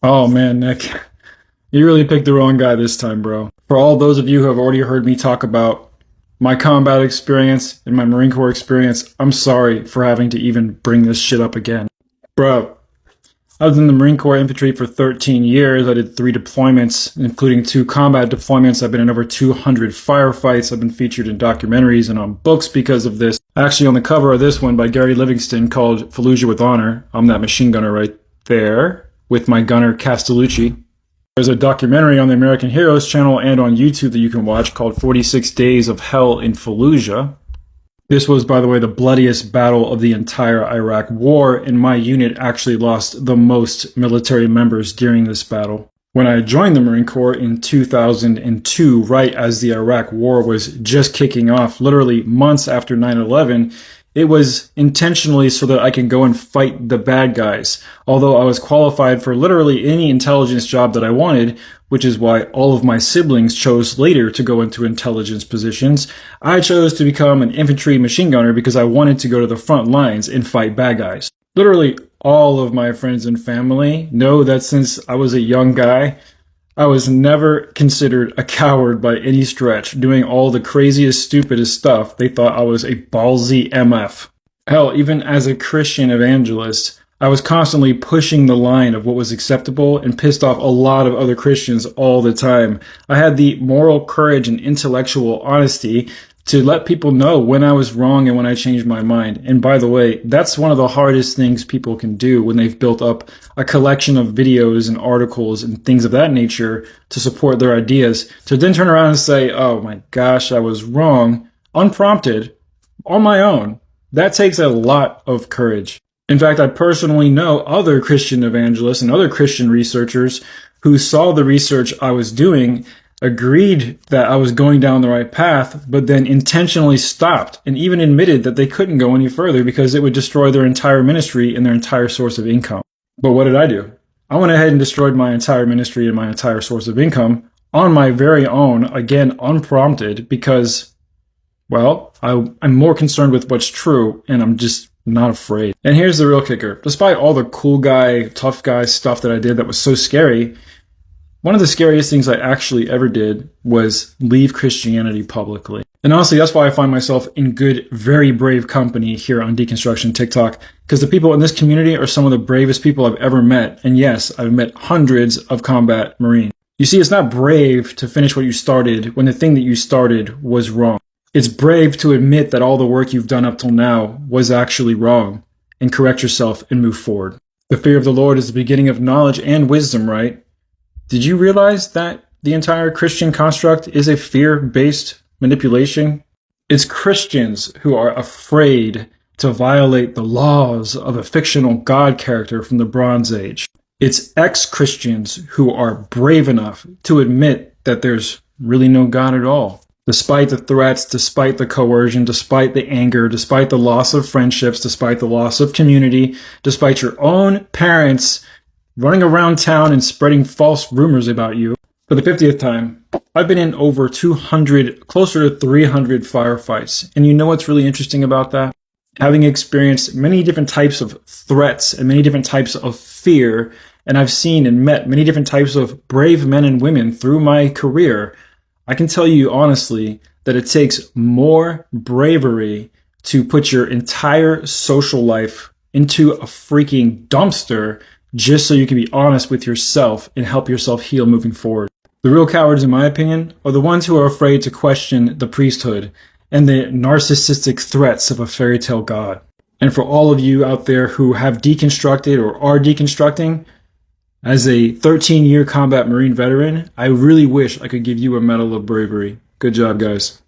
Oh man, Nick, you really picked the wrong guy this time, bro. For all those of you who have already heard me talk about my combat experience and my Marine Corps experience, I'm sorry for having to even bring this shit up again. Bro, I was in the Marine Corps infantry for 13 years. I did 3 deployments, including 2 combat deployments. I've been in over 200 firefights. I've been featured in documentaries and on books because of this. Actually, on the cover of this one by Gary Livingston called Fallujah with Honor, I'm that machine gunner right there with my gunner Castellucci. There's a documentary on the American Heroes channel and on YouTube that you can watch called 46 Days of Hell in Fallujah. This was, by the way, the bloodiest battle of the entire Iraq War, and my unit actually lost the most military members during this battle. When I joined the Marine Corps in 2002, right as the Iraq War was just kicking off, literally months after 9/11, it was intentionally so that I can go and fight the bad guys. Although I was qualified for literally any intelligence job that I wanted, which is why all of my siblings chose later to go into intelligence positions, I chose to become an infantry machine gunner because I wanted to go to the front lines and fight bad guys. Literally all of my friends and family know that since I was a young guy, I was never considered a coward by any stretch, doing all the craziest, stupidest stuff. They thought I was a ballsy MF. Hell, even as a Christian evangelist, I was constantly pushing the line of what was acceptable and pissed off a lot of other Christians all the time. I had the moral courage and intellectual honesty to let people know when I was wrong and when I changed my mind. And by the way, that's one of the hardest things people can do when they've built up a collection of videos and articles and things of that nature to support their ideas, to then turn around and say, oh my gosh, I was wrong, unprompted, on my own. That takes a lot of courage. In fact, I personally know other Christian evangelists and other Christian researchers who saw the research I was doing, agreed that I was going down the right path, but then intentionally stopped and even admitted that they couldn't go any further because it would destroy their entire ministry and their entire source of income. But what did I do? I went ahead and destroyed my entire ministry and my entire source of income on my very own, again, unprompted, because, well, I'm more concerned with what's true, and I'm just not afraid. And here's the real kicker. Despite all the cool guy, tough guy stuff that I did that was so scary, one of the scariest things I actually ever did was leave Christianity publicly. And honestly, that's why I find myself in good, very brave company here on Deconstruction TikTok, because the people in this community are some of the bravest people I've ever met. And yes, I've met hundreds of combat Marines. You see, it's not brave to finish what you started when the thing that you started was wrong. It's brave to admit that all the work you've done up till now was actually wrong and correct yourself and move forward. The fear of the Lord is the beginning of knowledge and wisdom, right? Did you realize that the entire Christian construct is a fear-based manipulation? It's Christians who are afraid to violate the laws of a fictional God character from the Bronze Age. It's ex-Christians who are brave enough to admit that there's really no God at all. Despite the threats, despite the coercion, despite the anger, despite the loss of friendships, despite the loss of community, despite your own parents running around town and spreading false rumors about you. For the 50th time, I've been in over 200, closer to 300 firefights. And you know what's really interesting about that? Having experienced many different types of threats and many different types of fear, and I've seen and met many different types of brave men and women through my career, I can tell you honestly that it takes more bravery to put your entire social life into a freaking dumpster just so you can be honest with yourself and help yourself heal moving forward. The real cowards, in my opinion, are the ones who are afraid to question the priesthood and the narcissistic threats of a fairy tale god. And for all of you out there who have deconstructed or are deconstructing, as a 13-year combat Marine veteran, I really wish I could give you a medal of bravery. Good job, guys.